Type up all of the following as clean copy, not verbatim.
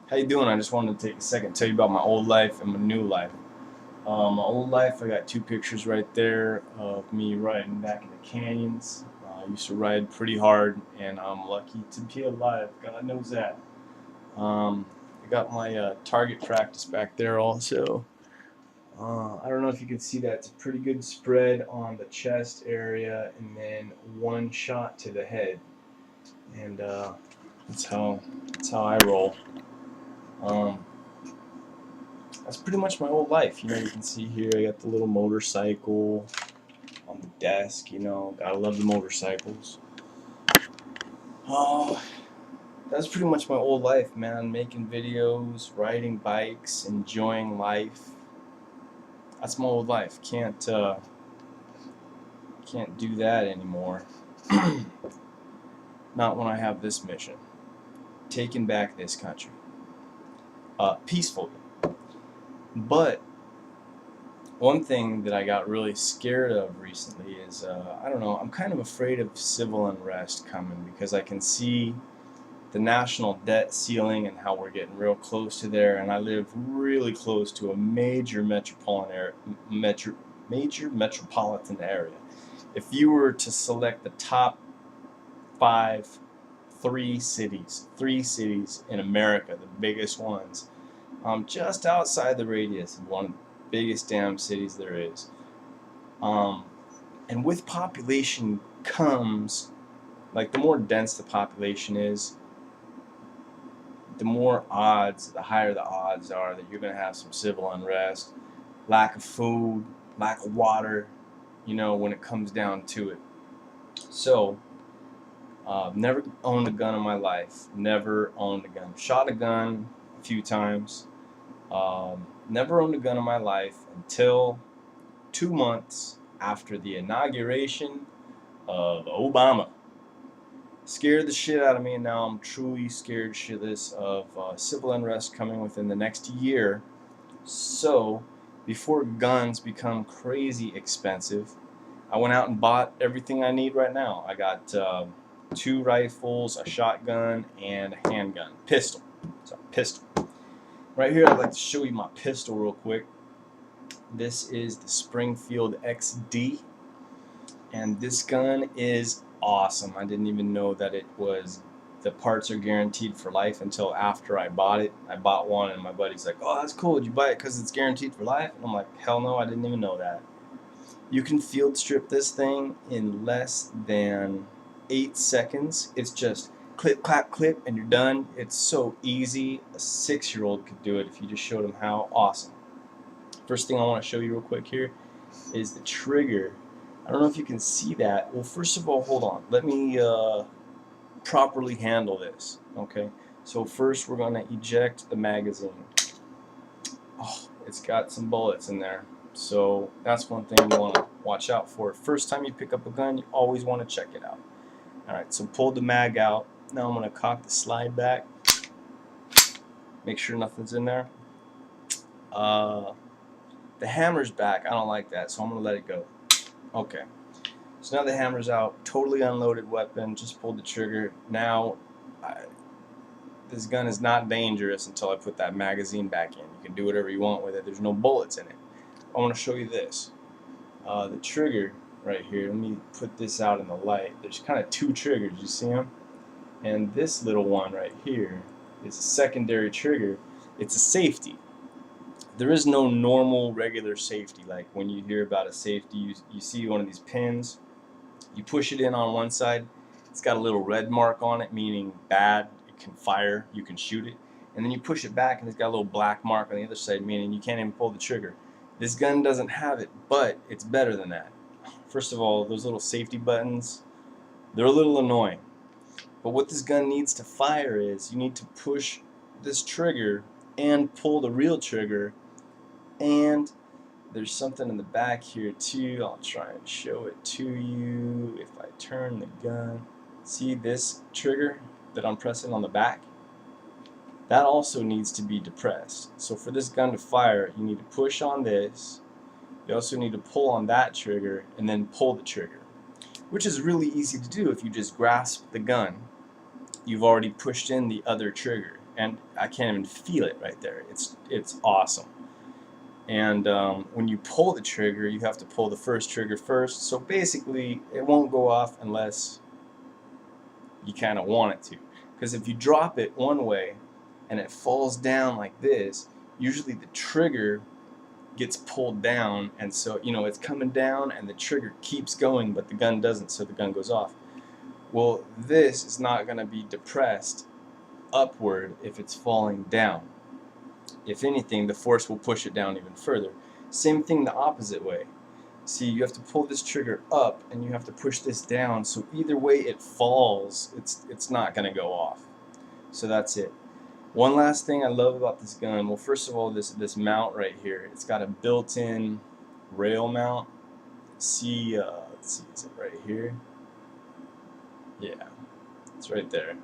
How you doing? I just wanted to take a second to tell you about my old life and my new life. My old life, I got two pictures right there of me riding back in the canyons. I used to ride pretty hard, and I'm lucky to be alive. God knows that. I got my target practice back there also. I don't know if you can see that. It's a pretty good spread on the chest area, and then one shot to the head, and that's how that's how I roll. Um, That's pretty much my whole life. You can see here I got the little motorcycle on the desk. Gotta love the motorcycles. Oh, that's pretty much my whole life, man. Making videos, riding bikes, enjoying life. That's my old life. Can't do that anymore. Not when I have this mission. Taking back this country. Peacefully. But one thing that I got really scared of recently is, I don't know, I'm kind of afraid of civil unrest coming because I can see the national debt ceiling and how we're getting real close to there, and I live really close to a major metropolitan area. If you were to select the top five, three cities in America, the biggest ones, just outside the radius of one of the biggest damn cities there is. And with population comes, like, the more dense the population is, the higher the odds are that you're going to have some civil unrest, lack of food, lack of water, when it comes down to it. So, never owned a gun in my life. Never owned a gun. Shot a gun a few times. Never owned a gun in my life until 2 months after the inauguration of Obama. Scared the shit out of me, and now I'm truly scared shitless of civil unrest coming within the next year. So, before guns become crazy expensive, I went out and bought everything I need right now. I got 2 rifles, a shotgun, and a handgun. Pistol. Right here, I'd like to show you my pistol real quick. This is the Springfield XD, and this gun is awesome. I didn't even know that the parts are guaranteed for life until after I bought it. I bought one, and my buddy's like, "Oh, that's cool. Did you buy it because it's guaranteed for life?" And I'm like, "Hell no, I didn't even know that." You can field strip this thing in less than 8 seconds. It's just clip, clap, clip, and you're done. It's so easy. A 6-year-old could do it if you just showed them how. Awesome. First thing I want to show you real quick here is the trigger. I don't know if you can see that. Well, first of all, hold on. Let me properly handle this. Okay. So first we're going to eject the magazine. Oh, it's got some bullets in there. So that's one thing you want to watch out for. First time you pick up a gun, you always want to check it out. Alright, so pull the mag out. Now I'm going to cock the slide back. Make sure nothing's in there. The hammer's back. I don't like that, so I'm going to let it go. Okay. So now the hammer's out. Totally unloaded weapon. Just pulled the trigger. Now, this gun is not dangerous until I put that magazine back in. You can do whatever you want with it. There's no bullets in it. I want to show you this. The trigger right here. Let me put this out in the light. There's kind of 2 triggers. You see them? And this little one right here is a secondary trigger. It's a safety. There is no normal, regular safety. Like when you hear about a safety, you see one of these pins. You push it in on one side. It's got a little red mark on it, meaning bad. It can fire. You can shoot it. And then you push it back, and it's got a little black mark on the other side, meaning you can't even pull the trigger. This gun doesn't have it, but it's better than that. First of all, those little safety buttons, they're a little annoying. But what this gun needs to fire is you need to push this trigger and pull the real trigger. And there's something in the back here too. I'll try and show it to you. If I turn the gun, see this trigger that I'm pressing on the back? That also needs to be depressed. So for this gun to fire, you need to push on this. You also need to pull on that trigger and then pull the trigger, which is really easy to do if you just grasp the gun. You've already pushed in the other trigger. and I can't even feel it right there. It's awesome. And when you pull the trigger, you have to pull the first trigger first. So basically, it won't go off unless you kind of want it to. Because if you drop it one way and it falls down like this, usually the trigger gets pulled down, and so it's coming down and the trigger keeps going, but the gun doesn't, so the gun goes off. Well, this is not going to be depressed upward if it's falling down. If anything, the force will push it down even further. Same thing the opposite way. See, you have to pull this trigger up and you have to push this down, so either way it falls, it's not going to go off. So that's it. One last thing I love about this gun, well, first of all, this mount right here, it's got a built-in rail mount. Let's see, is it right here? Yeah, it's right there.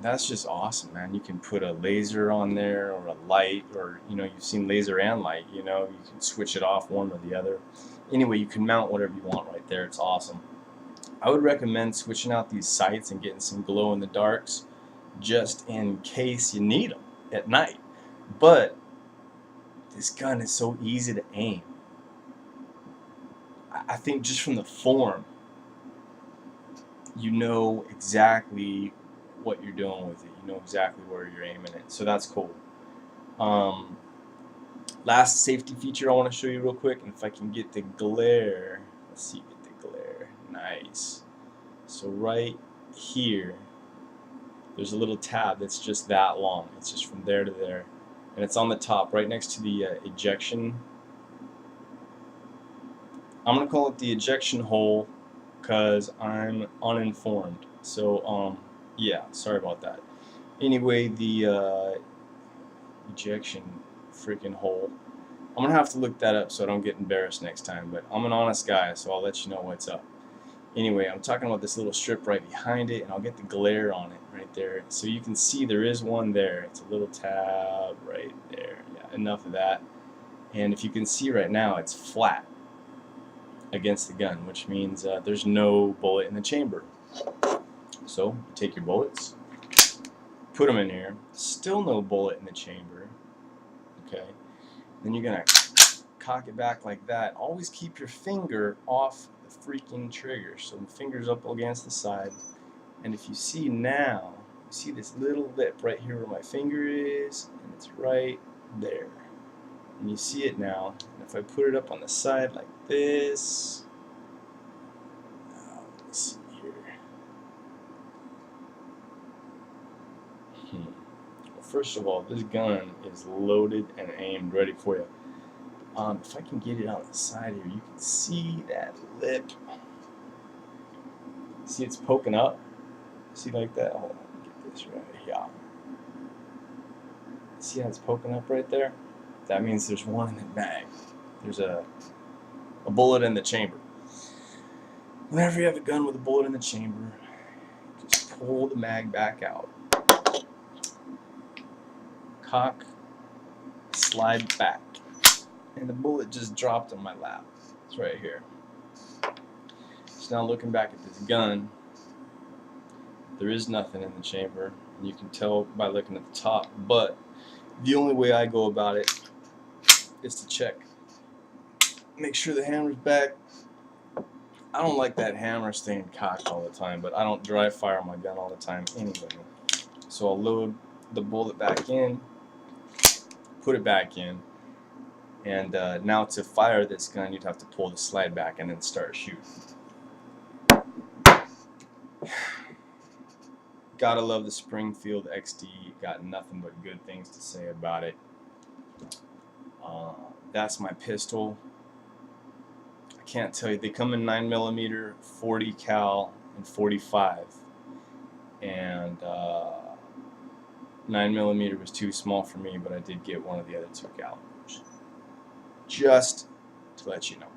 That's just awesome, man. You can put a laser on there or a light, or you've seen laser and light. You can switch it off one or the other. Anyway, you can mount whatever you want right there. It's awesome. I would recommend switching out these sights and getting some glow in the darks, just in case you need them at night. But this gun is so easy to aim. I think just from the form, you know exactly what you're doing with it. You know exactly where you're aiming it. So that's cool. Last safety feature I want to show you real quick, and if I can get the glare, let's see, get the glare. Nice. So right here, there's a little tab that's just that long. It's just from there to there, and it's on the top, right next to the ejection. I'm gonna call it the ejection hole because I'm uninformed. So yeah, sorry about that. Anyway, the ejection freaking hole. I'm gonna have to look that up so I don't get embarrassed next time. But I'm an honest guy, so I'll let you know what's up. Anyway, I'm talking about this little strip right behind it, and I'll get the glare on it right there. So you can see there is one there. It's a little tab right there. Yeah, enough of that. And if you can see right now, it's flat against the gun, which means there's no bullet in the chamber. So you take your bullets, put them in here, still no bullet in the chamber. Okay, then you're gonna cock it back like that. Always keep your finger off the freaking trigger, so the finger's up against the side. And if you see now, you see this little lip right here where my finger is, and it's right there. And you see it now. And if I put it up on the side like this, let's see here. Well, first of all, this gun is loaded and aimed, ready for you. If I can get it on the side here, you can see that lip. See, it's poking up. See like that? Hold on, get this right here. See how it's poking up right there? That means there's one in the mag. There's a bullet in the chamber. Whenever you have a gun with a bullet in the chamber, just pull the mag back out. Cock, slide back. And the bullet just dropped on my lap. It's right here. So now looking back at this gun, there is nothing in the chamber. And you can tell by looking at the top. But the only way I go about it is to check. Make sure the hammer's back. I don't like that hammer staying cocked all the time, but I don't dry fire my gun all the time anyway. So I'll load the bullet back in, put it back in, and now to fire this gun, you'd have to pull the slide back and then start shooting. Gotta love the Springfield XD. Got nothing but good things to say about it. That's my pistol. I can't tell you. They come in 9mm, 40 cal, and 45. And 9mm was too small for me, but I did get one of the other 2 calibers. Just to let you know.